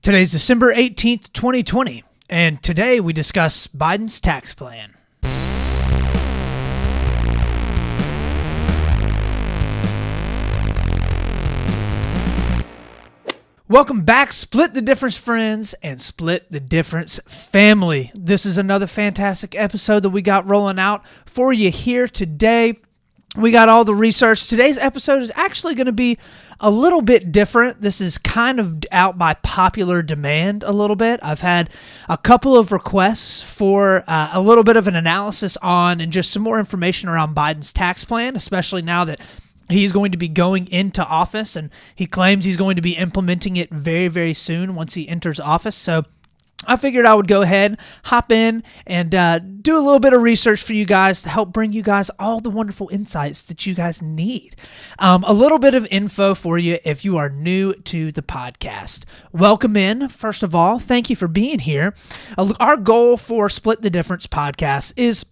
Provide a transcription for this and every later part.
Today's December 18th, 2020, and today we discuss Biden's tax plan. Welcome back, Split the Difference friends and Split the Difference family. This is another fantastic episode that we got rolling out for you here today. We got all the research. Today's episode is actually going to be a little bit different. This is kind of out by popular demand a little bit. I've had a couple of requests for a little bit of an analysis on and just some more information around Biden's tax plan, especially now that he's going to be going into office, and he claims he's going to be implementing it very, very soon once he enters office. So I figured I would go ahead, hop in, and do a little bit of research for you guys to help bring you guys all the wonderful insights that you guys need. A little bit of info for you if you are new to the podcast. Welcome in, first of all. Thank you for being here. Our goal for Split the Difference podcast is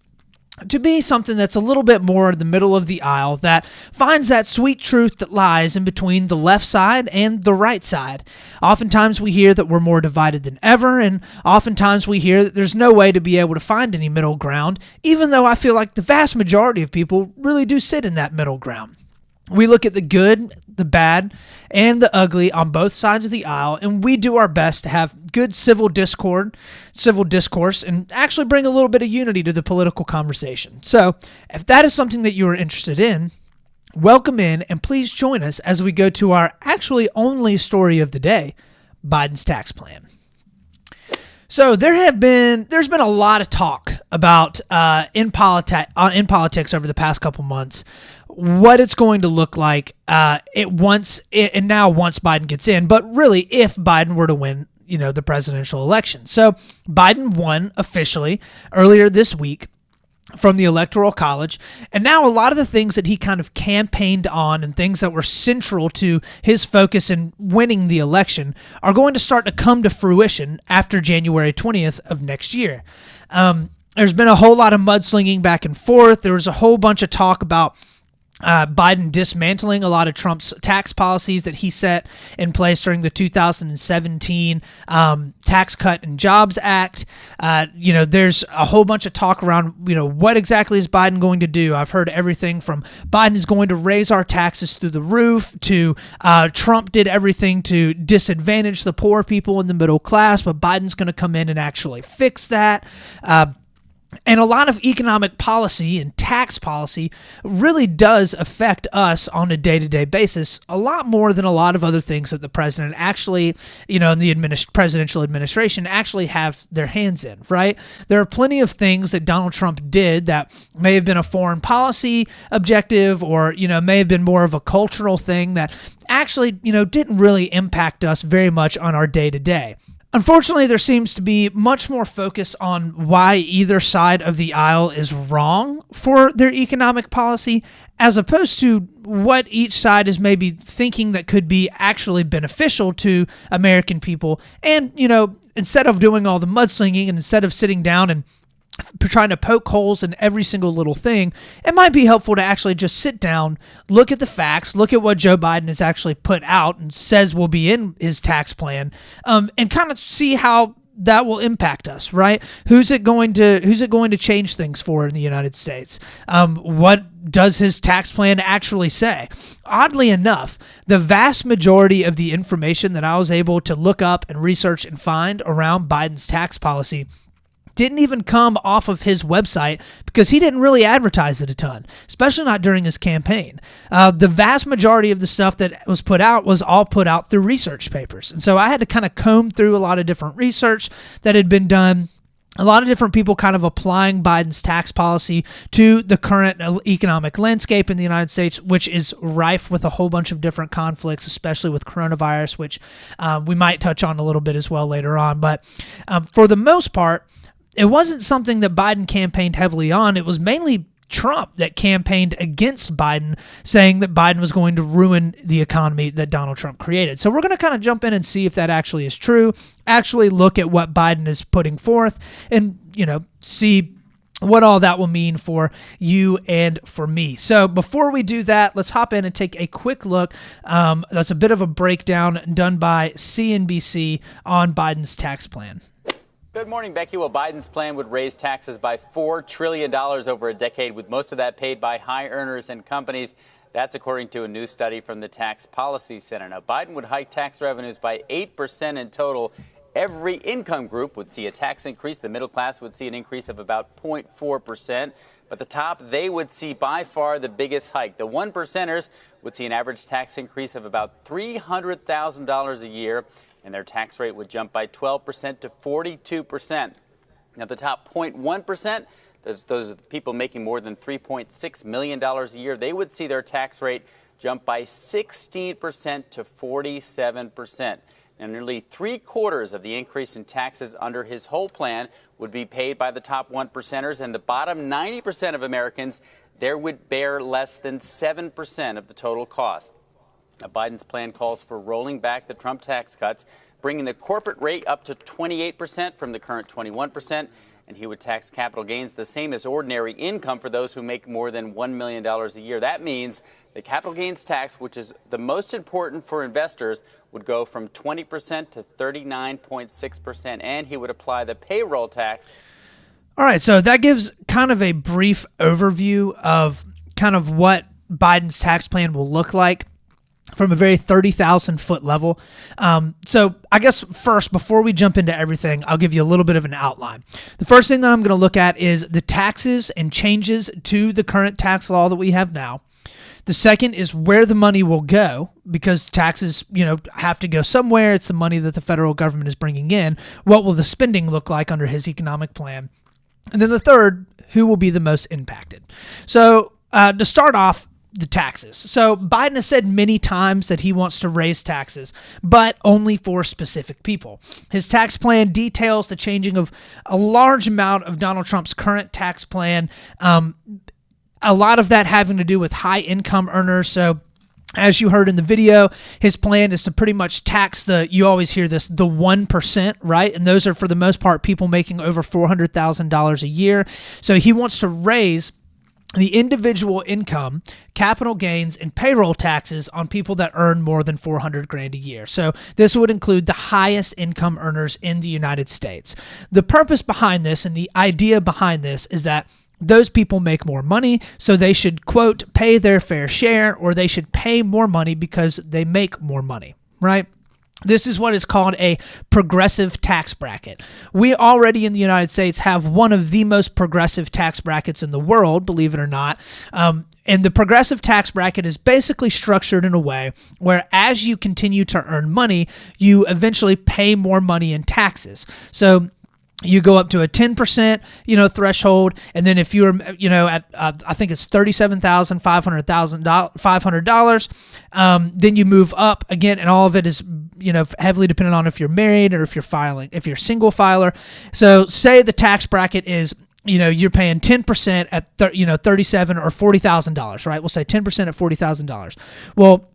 to be something that's a little bit more in the middle of the aisle, that finds that sweet truth that lies in between the left side and the right side. Oftentimes we hear that we're more divided than ever, and oftentimes we hear that there's no way to be able to find any middle ground, even though I feel like the vast majority of people really do sit in that middle ground. We look at the good, the bad, and the ugly on both sides of the aisle, and we do our best to have good civil discourse, and actually bring a little bit of unity to the political conversation. So, if that is something that you are interested in, welcome in, and please join us as we go to our actually only story of the day, Biden's tax plan. So there's been a lot of talk about in politics over the past couple months, what it's going to look like once Biden gets in, but really if Biden were to win, the presidential election. So Biden won officially earlier this week from the Electoral College, and now a lot of the things that he kind of campaigned on and things that were central to his focus in winning the election are going to start to come to fruition after January 20th of next year. There's been a whole lot of mudslinging back and forth. There was a whole bunch of talk about Biden dismantling a lot of Trump's tax policies that he set in place during the 2017 Tax Cut and Jobs Act. There's a whole bunch of talk around, what exactly is Biden going to do? I've heard everything from Biden is going to raise our taxes through the roof to Trump did everything to disadvantage the poor people in the middle class, but Biden's going to come in and actually fix that. And a lot of economic policy and tax policy really does affect us on a day-to-day basis a lot more than a lot of other things that the president actually, and the presidential administration actually have their hands in, right? There are plenty of things that Donald Trump did that may have been a foreign policy objective or, may have been more of a cultural thing that actually, didn't really impact us very much on our day-to-day. Unfortunately, there seems to be much more focus on why either side of the aisle is wrong for their economic policy, as opposed to what each side is maybe thinking that could be actually beneficial to American people. And, instead of doing all the mudslinging and instead of sitting down and trying to poke holes in every single little thing, it might be helpful to actually just sit down, look at the facts, look at what Joe Biden has actually put out and says will be in his tax plan, and kind of see how that will impact us, right? Who's it going to change things for in the United States? What does his tax plan actually say? Oddly enough, the vast majority of the information that I was able to look up and research and find around Biden's tax policy didn't even come off of his website because he didn't really advertise it a ton, especially not during his campaign. The vast majority of the stuff that was put out was all put out through research papers. And so I had to kind of comb through a lot of different research that had been done, a lot of different people kind of applying Biden's tax policy to the current economic landscape in the United States, which is rife with a whole bunch of different conflicts, especially with coronavirus, which we might touch on a little bit as well later on. But for the most part, it wasn't something that Biden campaigned heavily on. It was mainly Trump that campaigned against Biden, saying that Biden was going to ruin the economy that Donald Trump created. So we're going to kind of jump in and see if that actually is true, actually look at what Biden is putting forth and, see what all that will mean for you and for me. So before we do that, let's hop in and take a quick look. That's a bit of a breakdown done by CNBC on Biden's tax plan. Good morning, Becky. Well, Biden's plan would raise taxes by $4 trillion over a decade, with most of that paid by high earners and companies. That's according to a new study from the Tax Policy Center. Now, Biden would hike tax revenues by 8% in total. Every income group would see a tax increase. The middle class would see an increase of about 0.4%. But the top, they would see by far the biggest hike. The one percenters would see an average tax increase of about $300,000 a year, and their tax rate would jump by 12% to 42%. Now, the top 0.1%, those are the people making more than $3.6 million a year, they would see their tax rate jump by 16% to 47%. And nearly 3/4 of the increase in taxes under his whole plan would be paid by the top 1%ers, and the bottom 90% of Americans there would bear less than 7% of the total cost. Now, Biden's plan calls for rolling back the Trump tax cuts, bringing the corporate rate up to 28% from the current 21%, and he would tax capital gains the same as ordinary income for those who make more than $1 million a year. That means the capital gains tax, which is the most important for investors, would go from 20% to 39.6%, and he would apply the payroll tax. All right, so that gives kind of a brief overview of kind of what Biden's tax plan will look like from a very 30,000-foot level. So I guess first, before we jump into everything, I'll give you a little bit of an outline. The first thing that I'm going to look at is the taxes and changes to the current tax law that we have now. The second is where the money will go, because taxes, have to go somewhere. It's the money that the federal government is bringing in. What will the spending look like under his economic plan? And then the third, who will be the most impacted? So to start off, the taxes. So Biden has said many times that he wants to raise taxes, but only for specific people. His tax plan details the changing of a large amount of Donald Trump's current tax plan. A lot of that having to do with high income earners. So as you heard in the video, his plan is to pretty much tax you always hear this, the 1%, right? And those are for the most part people making over $400,000 a year. So he wants to raise the individual income, capital gains, and payroll taxes on people that earn more than $400,000 a year. So this would include the highest income earners in the United States. The purpose behind this and the idea behind this is that those people make more money, so they should, quote, pay their fair share, or they should pay more money because they make more money, right? This is what is called a progressive tax bracket. We already in the United States have one of the most progressive tax brackets in the world, believe it or not. And the progressive tax bracket is basically structured in a way where as you continue to earn money, you eventually pay more money in taxes. So you go up to a 10%, threshold, and then if you're, at I think it's $37,500, then you move up again, and all of it is, heavily dependent on if you're married or if you're single filer. So say the tax bracket is, you're paying 10% at $37,000 or $40,000, right? We'll say 10% at $40,000. Well,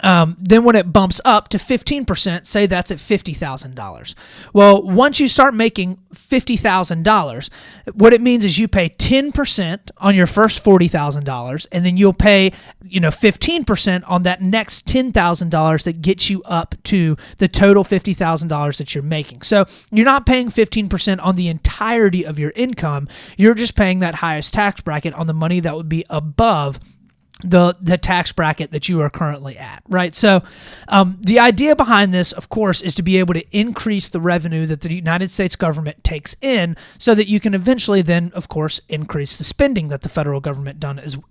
then when it bumps up to 15%, say that's at $50,000. Well, once you start making $50,000, what it means is you pay 10% on your first $40,000, and then you'll pay, 15% on that next $10,000 that gets you up to the total $50,000 that you're making. So you're not paying 15% on the entirety of your income. You're just paying that highest tax bracket on the money that would be above the tax bracket that you are currently at, right? So the idea behind this, of course, is to be able to increase the revenue that the United States government takes in so that you can eventually then, of course, increase the spending that the federal government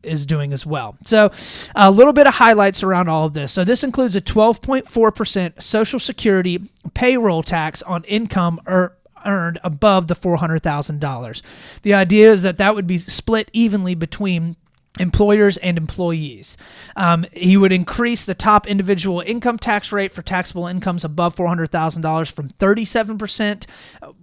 is doing as well. So a little bit of highlights around all of this. So this includes a 12.4% Social Security payroll tax on income earned above the $400,000. The idea is that would be split evenly between employers and employees. He would increase the top individual income tax rate for taxable incomes above $400,000 from 37%,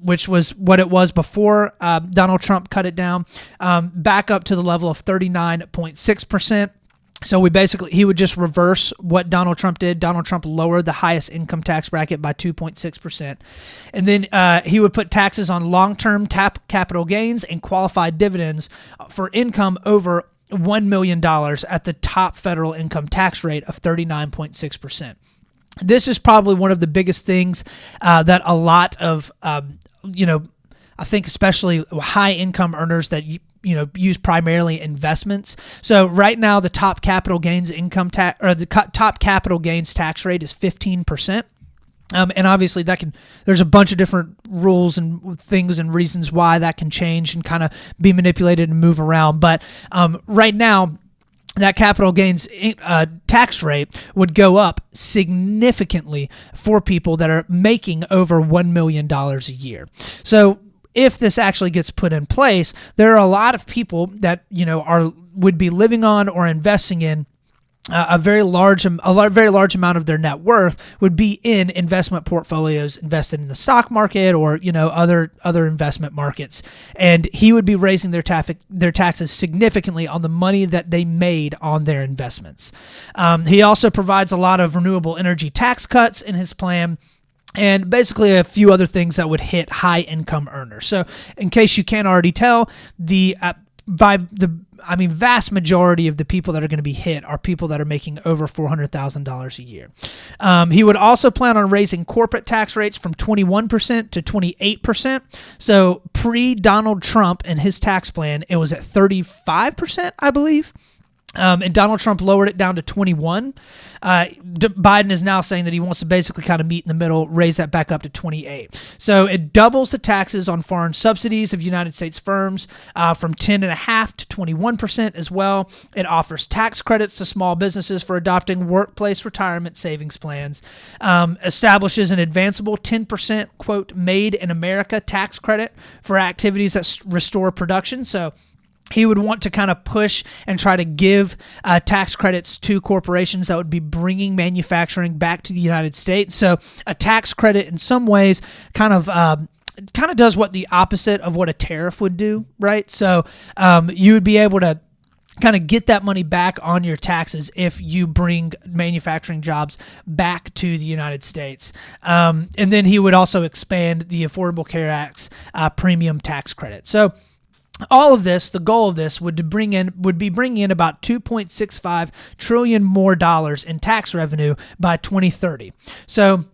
which was what it was before Donald Trump cut it down, back up to the level of 39.6%. So he would just reverse what Donald Trump did. Donald Trump lowered the highest income tax bracket by 2.6%. And then he would put taxes on long-term capital gains and qualified dividends for income over $1 million at the top federal income tax rate of 39.6%. This is probably one of the biggest things that a lot of, I think especially high income earners that use primarily investments. So right now, the top capital gains top capital gains tax rate is 15%. And obviously there's a bunch of different rules and things and reasons why that can change and kind of be manipulated and move around. But right now, that capital gains tax rate would go up significantly for people that are making over $1 million a year. So if this actually gets put in place, there are a lot of people that would be living on or investing in a very large amount of their net worth would be in investment portfolios invested in the stock market or other investment markets, and he would be raising their taxes significantly on the money that they made on their investments. He also provides a lot of renewable energy tax cuts in his plan, and basically a few other things that would hit high-income earners. So, in case you can't already tell, vast majority of the people that are going to be hit are people that are making over $400,000 a year. He would also plan on raising corporate tax rates from 21% to 28%. So, pre-Donald Trump and his tax plan, it was at 35%, I believe. And Donald Trump lowered it down to 21. Biden is now saying that he wants to basically kind of meet in the middle, raise that back up to 28. So it doubles the taxes on foreign subsidies of United States firms from 10.5% to 21% as well. It offers tax credits to small businesses for adopting workplace retirement savings plans. Establishes an advanceable 10%, quote, made in America tax credit for activities that restore production. So he would want to kind of push and try to give tax credits to corporations that would be bringing manufacturing back to the United States. So a tax credit in some ways kind of does what the opposite of what a tariff would do, right? So you would be able to kind of get that money back on your taxes if you bring manufacturing jobs back to the United States. And then he would also expand the Affordable Care Act's premium tax credit. So all of this, the goal of this would be bringing in about $2.65 trillion more dollars in tax revenue by 2030. So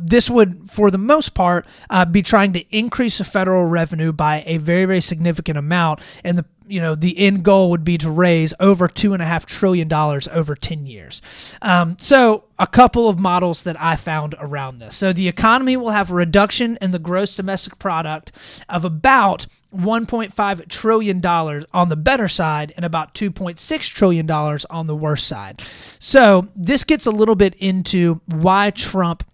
this would, for the most part, be trying to increase the federal revenue by a very, very significant amount, and the end goal would be to raise over $2.5 trillion over 10 years. So a couple of models that I found around this. So the economy will have a reduction in the gross domestic product of about $1.5 trillion on the better side and about $2.6 trillion on the worse side. So this gets a little bit into why Trump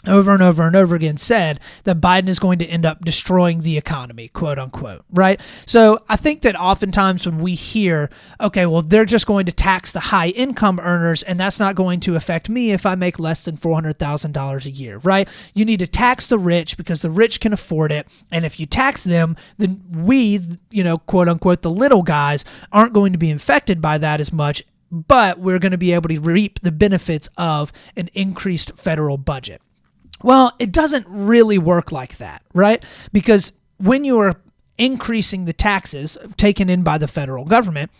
over and over and over again said that Biden is going to end up destroying the economy, quote unquote, right? So I think that oftentimes when we hear, okay, well, they're just going to tax the high income earners and that's not going to affect me if I make less than $400,000 a year, right? You need to tax the rich because the rich can afford it. And if you tax them, then we, quote unquote, the little guys aren't going to be affected by that as much, but we're going to be able to reap the benefits of an increased federal budget. Well, it doesn't really work like that, right? Because when you are increasing the taxes taken in by the federal government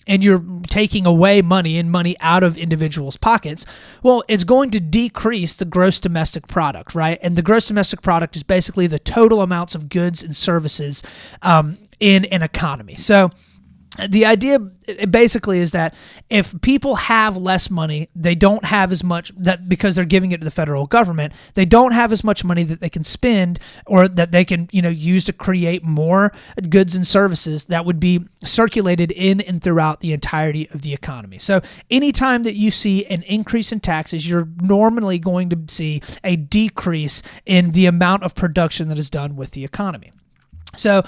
and you're taking away money out of individuals' pockets, well, it's going to decrease the gross domestic product, right? And the gross domestic product is basically the total amounts of goods and services in an economy. So the idea basically is that if people have less money, they don't have as much that because they're giving it to the federal government, they don't have as much money that they can spend or that they can, use to create more goods and services that would be circulated in and throughout the entirety of the economy. So anytime that you see an increase in taxes, you're normally going to see a decrease in the amount of production that is done with the economy. So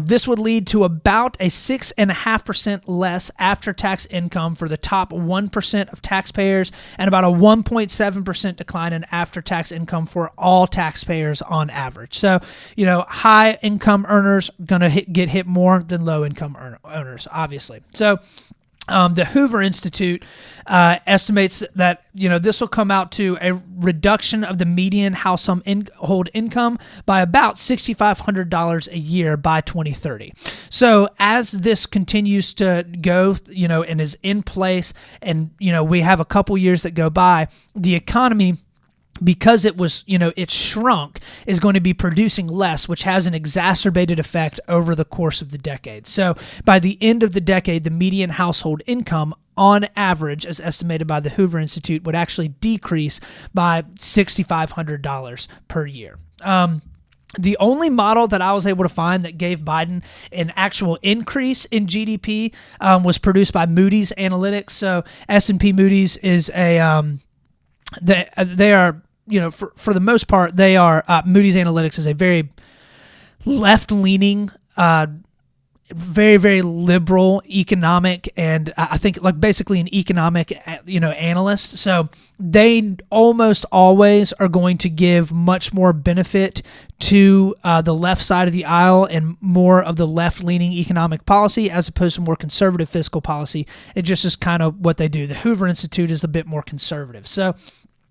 this would lead to about a 6.5% less after-tax income for the top 1% of taxpayers and about a 1.7% decline in after-tax income for all taxpayers on average. So, high-income earners going to get hit more than low-income earners, obviously. So The Hoover Institute estimates that this will come out to a reduction of the median household income by about $6,500 a year by 2030. So as this continues to go, and is in place, and we have a couple years that go by, the economy, because it shrunk, is going to be producing less, which has an exacerbated effect over the course of the decade. So by the end of the decade, the median household income on average, as estimated by the Hoover Institute, would actually decrease by $6,500 per year. The only model that I was able to find that gave Biden an actual increase in GDP was produced by Moody's Analytics. So S&P Moody's is they are, for the most part, they are, Moody's Analytics is a very left-leaning, very, very liberal economic, and I think basically an economic, analyst. So they almost always are going to give much more benefit to the left side of the aisle and more of the left-leaning economic policy as opposed to more conservative fiscal policy. It just is kind of what they do. The Hoover Institute is a bit more conservative. So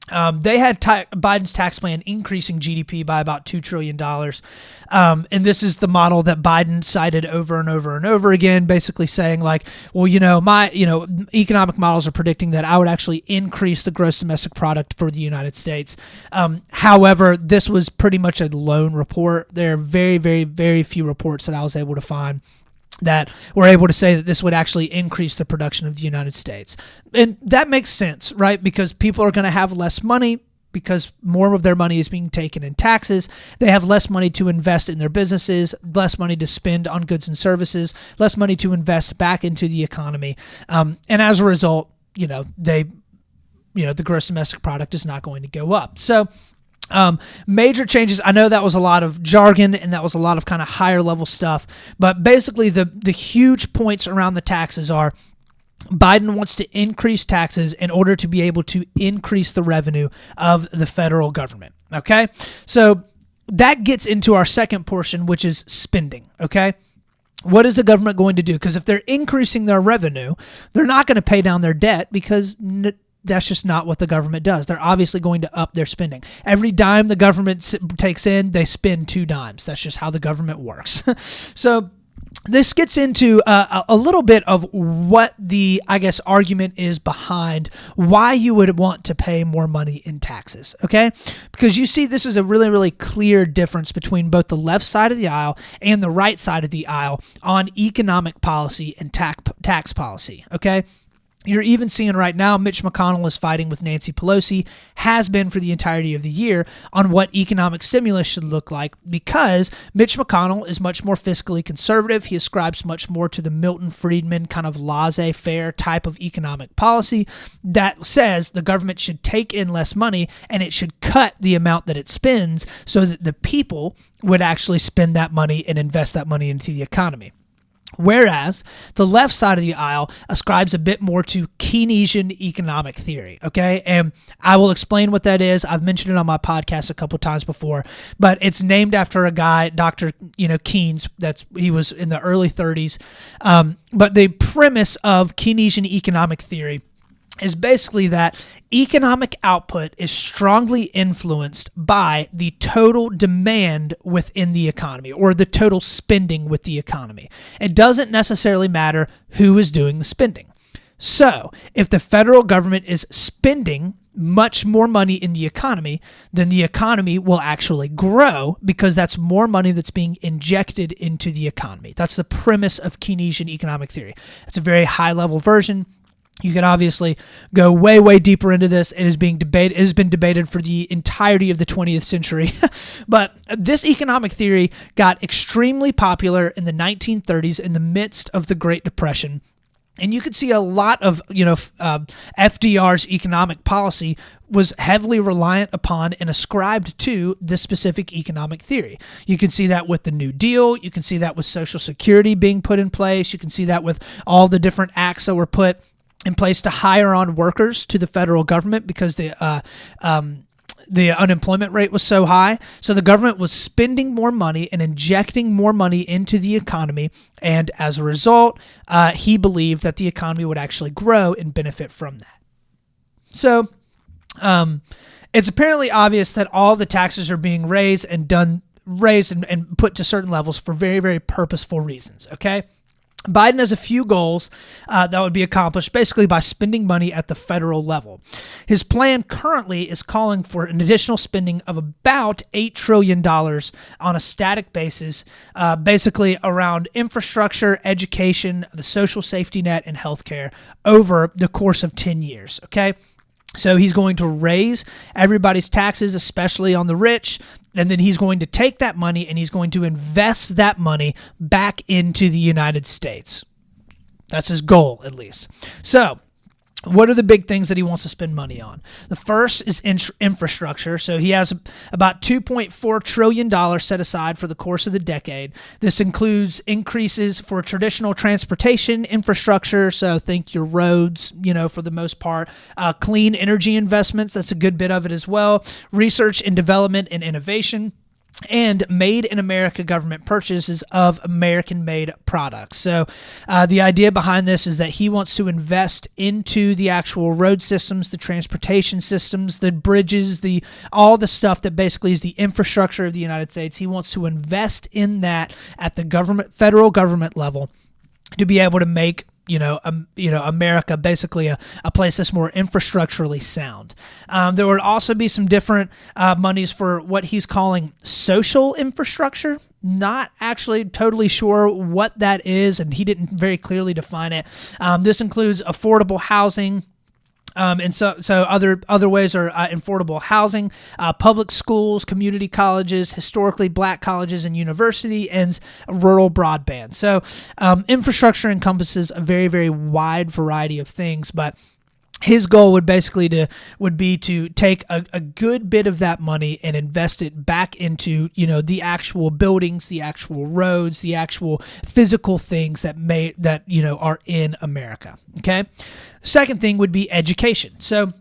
they had Biden's tax plan increasing GDP by about $2 trillion. And this is the model that Biden cited over and over and over again, basically saying my economic models are predicting that I would actually increase the gross domestic product for the United States. However, this was pretty much a lone report. There are very, very, very few reports that I was able to find that were able to say that this would actually increase the production of the United States. And that makes sense, right? Because people are going to have less money because more of their money is being taken in taxes. They have less money to invest in their businesses, less money to spend on goods and services, less money to invest back into the economy. And as a result, the gross domestic product is not going to go up. So major changes. I know that was a lot of jargon and that was a lot of kind of higher level stuff, but basically the huge points around the taxes are Biden wants to increase taxes in order to be able to increase the revenue of the federal government. Okay. So that gets into our second portion, which is spending. Okay. What is the government going to do? Because if they're increasing their revenue, they're not going to pay down their debt because that's just not what the government does. They're obviously going to up their spending. Every dime the government takes in, they spend 2 dimes. That's just how the government works. So this gets into a little bit of what the, argument is behind why you would want to pay more money in taxes, okay? Because you see this is a really, really clear difference between both the left side of the aisle and the right side of the aisle on economic policy and tax policy, okay? You're even seeing right now Mitch McConnell is fighting with Nancy Pelosi, has been for the entirety of the year, on what economic stimulus should look like because Mitch McConnell is much more fiscally conservative. He ascribes much more to the Milton Friedman kind of laissez-faire type of economic policy that says the government should take in less money and it should cut the amount that it spends so that the people would actually spend that money and invest that money into the economy. Whereas the left side of the aisle ascribes a bit more to Keynesian economic theory, okay? And I will explain what that is. I've mentioned it on my podcast a couple times before, but it's named after a guy, Dr. Keynes. He was in the early 30s. But the premise of Keynesian economic theory is basically that economic output is strongly influenced by the total demand within the economy or the total spending with the economy. It doesn't necessarily matter who is doing the spending. So if the federal government is spending much more money in the economy, then the economy will actually grow because that's more money that's being injected into the economy. That's the premise of Keynesian economic theory. It's a very high-level version. You can obviously go way, way deeper into this. It is being debated. It has been debated for the entirety of the 20th century. But this economic theory got extremely popular in the 1930s in the midst of the Great Depression. And you could see a lot of, FDR's economic policy was heavily reliant upon and ascribed to this specific economic theory. You can see that with the New Deal. You can see that with Social Security being put in place. You can see that with all the different acts that were put in place to hire on workers to the federal government because the unemployment rate was so high. So the government was spending more money and injecting more money into the economy. And as a result, he believed that the economy would actually grow and benefit from that. So it's apparently obvious that all the taxes are being raised and put to certain levels for very, very purposeful reasons, okay? Biden has a few goals that would be accomplished basically by spending money at the federal level. His plan currently is calling for an additional spending of about $8 trillion on a static basis, basically around infrastructure, education, the social safety net, and healthcare over the course of 10 years, okay? So he's going to raise everybody's taxes, especially on the rich, and then he's going to take that money and he's going to invest that money back into the United States. That's his goal, at least. So what are the big things that he wants to spend money on? The first is infrastructure. So he has about $2.4 trillion set aside for the course of the decade. This includes increases for traditional transportation infrastructure. So think your roads, for the most part. Clean energy investments, that's a good bit of it as well. Research and development and innovation. And made in America government purchases of American-made products. So the idea behind this is that he wants to invest into the actual road systems, the transportation systems, the bridges, all the stuff that basically is the infrastructure of the United States. He wants to invest in that at the federal government level to be able to make America basically a place that's more infrastructurally sound. There would also be some different monies for what he's calling social infrastructure. Not actually totally sure what that is, and he didn't very clearly define it. This includes affordable housing. And so other ways are affordable housing, public schools, community colleges, historically black colleges and university, and rural broadband. So infrastructure encompasses a very, very wide variety of things, but his goal would be to take a good bit of that money and invest it back into, the actual buildings, the actual roads, the actual physical things that are in America. Okay. Second thing would be education. So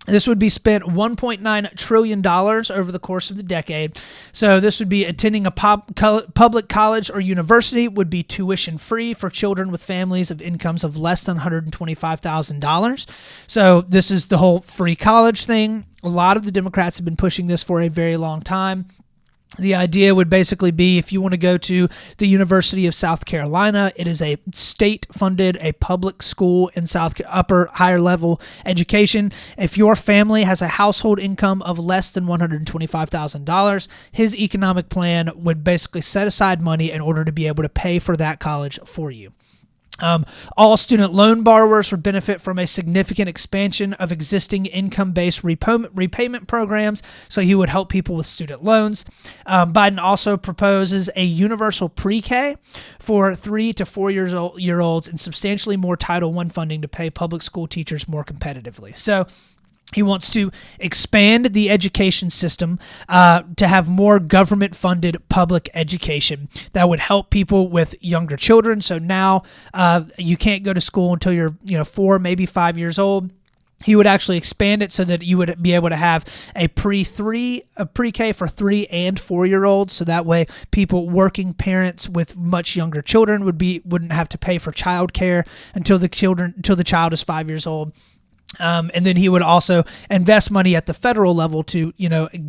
this would be spent $1.9 trillion over the course of the decade. So this would be attending a public college or university would be tuition free for children with families of incomes of less than $125,000. So this is the whole free college thing. A lot of the Democrats have been pushing this for a very long time. The idea would basically be if you want to go to the University of South Carolina, it is a state-funded, a public school in higher level education. If your family has a household income of less than $125,000, his economic plan would basically set aside money in order to be able to pay for that college for you. All student loan borrowers would benefit from a significant expansion of existing income-based repayment programs, so he would help people with student loans. Biden also proposes a universal pre-K for 3 to 4 year olds and substantially more Title I funding to pay public school teachers more competitively. So he wants to expand the education system to have more government-funded public education that would help people with younger children. So now you can't go to school until you're 4, maybe 5 years old. He would actually expand it so that you would be able to have a pre-K for 3 and 4 year olds. So that way, working parents with much younger children wouldn't have to pay for childcare until the child is 5 years old. And then he would also invest money at the federal level to,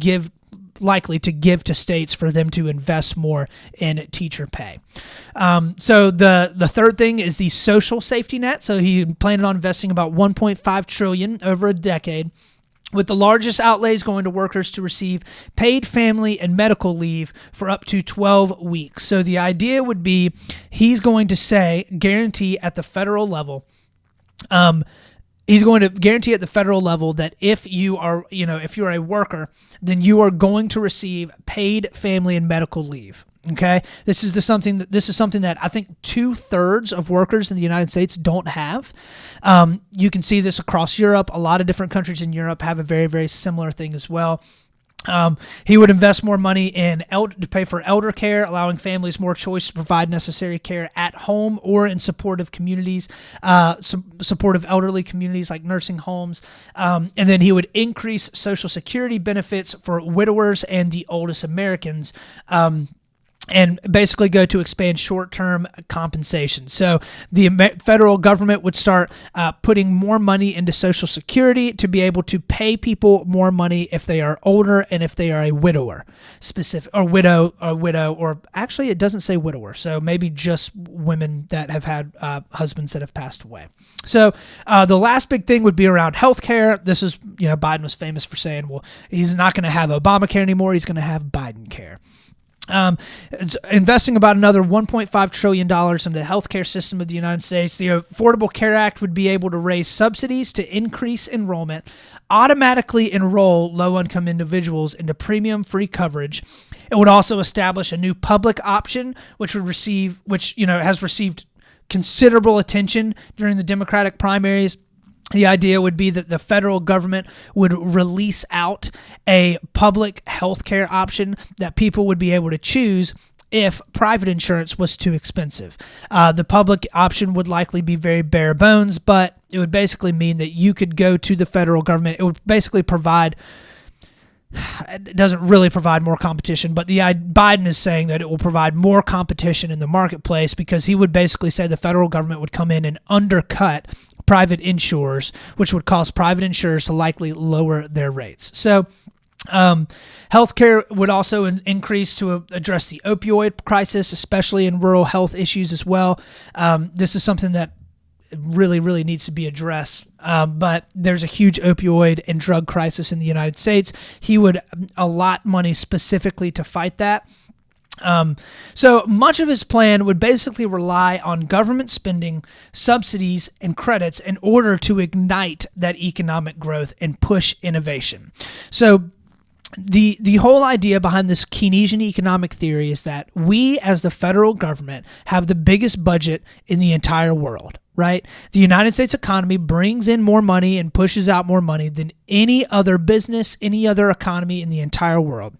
give to states for them to invest more in teacher pay. So the third thing is the social safety net. So he planned on investing about $1.5 trillion over a decade, with the largest outlays going to workers to receive paid family and medical leave for up to 12 weeks. So the idea would be he's going to guarantee at the federal level, he's going to guarantee at the federal level that if you are, if you're a worker, then you are going to receive paid family and medical leave. Okay, this is something that I think 2/3 of workers in the United States don't have. You can see this across Europe. A lot of different countries in Europe have a very, very similar thing as well. He would invest more money to pay for elder care, allowing families more choice to provide necessary care at home or in supportive communities, supportive elderly communities like nursing homes. And then he would increase Social Security benefits for widowers and the oldest Americans. And basically go to expand short-term compensation. So the federal government would start putting more money into Social Security to be able to pay people more money if they are older and if they are a widower, or actually it doesn't say widower, so maybe just women that have had husbands that have passed away. So the last big thing would be around healthcare. This is, Biden was famous for saying, well, he's not going to have Obamacare anymore. He's going to have Biden care. It's investing about another $1.5 trillion into the healthcare system of the United States. The Affordable Care Act would be able to raise subsidies to increase enrollment, automatically enroll low-income individuals into premium-free coverage. It would also establish a new public option, which has received considerable attention during the Democratic primaries. The idea would be that the federal government would release out a public healthcare option that people would be able to choose if private insurance was too expensive. The public option would likely be very bare bones, but it would basically mean that you could go to the federal government. It would basically it doesn't really provide more competition, but Biden is saying that it will provide more competition in the marketplace, because he would basically say the federal government would come in and undercut private insurers, which would cause private insurers to likely lower their rates. So healthcare would also increase to address the opioid crisis, especially in rural health issues as well. This is something that really, really needs to be addressed. But there's a huge opioid and drug crisis in the United States. He would allot money specifically to fight that. So much of his plan would basically rely on government spending, subsidies, and credits in order to ignite that economic growth and push innovation. So the whole idea behind this Keynesian economic theory is that we, as the federal government, have the biggest budget in the entire world, right? The United States economy brings in more money and pushes out more money than any other business, any other economy in the entire world.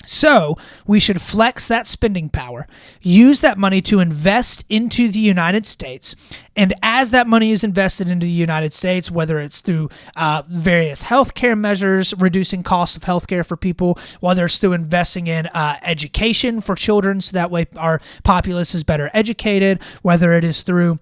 So we should flex that spending power, use that money to invest into the United States. And as that money is invested into the United States, whether it's through various healthcare measures, reducing costs of healthcare for people, whether it's through investing in education for children so that way our populace is better educated, whether it is through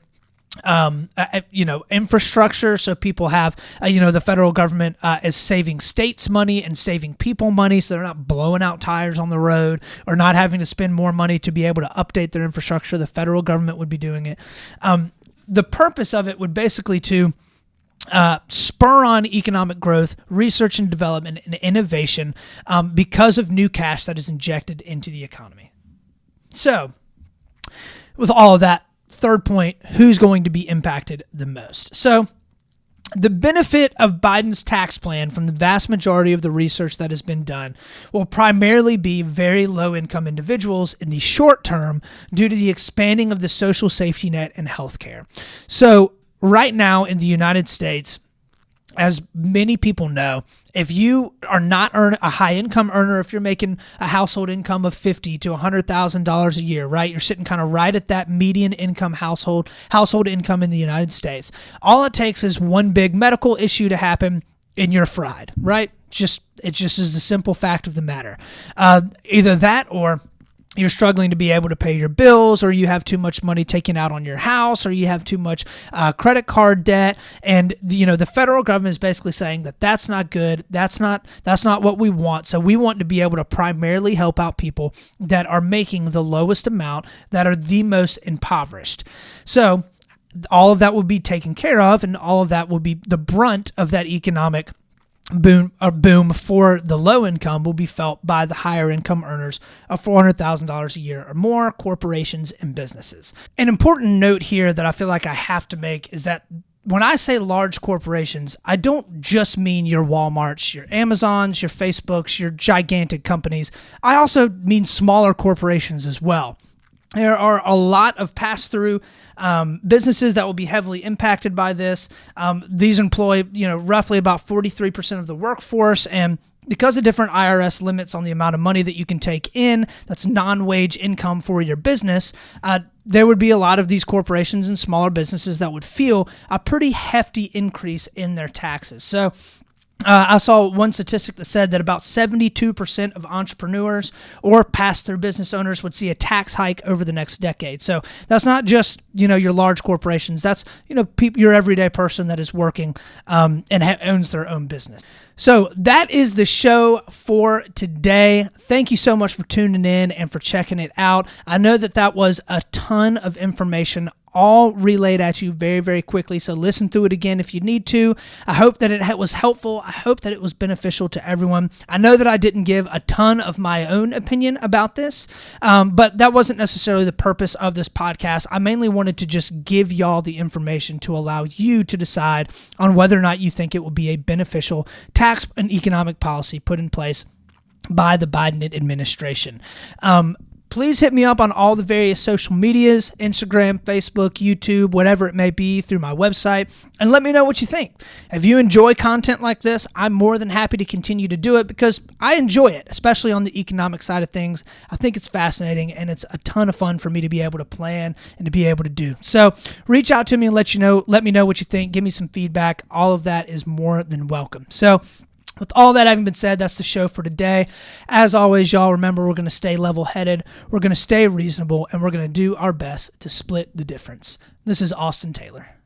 infrastructure, so people have, the federal government is saving states money and saving people money, so they're not blowing out tires on the road or not having to spend more money to be able to update their infrastructure. The federal government would be doing it. The purpose of it would basically to spur on economic growth, research and development, and innovation because of new cash that is injected into the economy. So, with all of that, third point, who's going to be impacted the most? So the benefit of Biden's tax plan from the vast majority of the research that has been done will primarily be very low-income individuals in the short term due to the expanding of the social safety net and healthcare. So right now in the United States, as many people know, if you are not a high-income earner, if you're making a household income of $50,000 to $100,000 a year, right? You're sitting kind of right at that median income household income in the United States. All it takes is one big medical issue to happen, and you're fried, right? It just is the simple fact of the matter. Either that, or you're struggling to be able to pay your bills, or you have too much money taken out on your house, or you have too much credit card debt. And, the federal government is basically saying that that's not good. That's not what we want. So we want to be able to primarily help out people that are making the lowest amount, that are the most impoverished. So all of that will be taken care of, and all of that will be the brunt of that economic boom for the low income will be felt by the higher income earners of $400,000 a year or more, corporations and businesses. An important note here that I feel like I have to make is that when I say large corporations, I don't just mean your Walmarts, your Amazons, your Facebooks, your gigantic companies. I also mean smaller corporations as well. There are a lot of pass-through businesses that will be heavily impacted by this. These employ, roughly about 43% of the workforce, and because of different IRS limits on the amount of money that you can take in, that's non-wage income for your business, there would be a lot of these corporations and smaller businesses that would feel a pretty hefty increase in their taxes. So I saw one statistic that said that about 72% of entrepreneurs or pass-through business owners would see a tax hike over the next decade. So that's not just, your large corporations. That's, your everyday person that is working and owns their own business. So that is the show for today. Thank you so much for tuning in and for checking it out. I know that was a ton of information all relayed at you very, very quickly. So listen through it again if you need to. I hope that it was helpful. I hope that it was beneficial to everyone. I know that I didn't give a ton of my own opinion about this, but that wasn't necessarily the purpose of this podcast. I mainly wanted to just give y'all the information to allow you to decide on whether or not you think it will be a beneficial tax and economic policy put in place by the Biden administration. Please hit me up on all the various social medias, Instagram, Facebook, YouTube, whatever it may be, through my website, and let me know what you think. If you enjoy content like this, I'm more than happy to continue to do it because I enjoy it, especially on the economic side of things. I think it's fascinating, and it's a ton of fun for me to be able to plan and to be able to do. So reach out to me and let me know what you think. Give me some feedback. All of that is more than welcome. So with all that having been said, that's the show for today. As always, y'all, remember, we're going to stay level-headed, we're going to stay reasonable, and we're going to do our best to split the difference. This is Austin Taylor.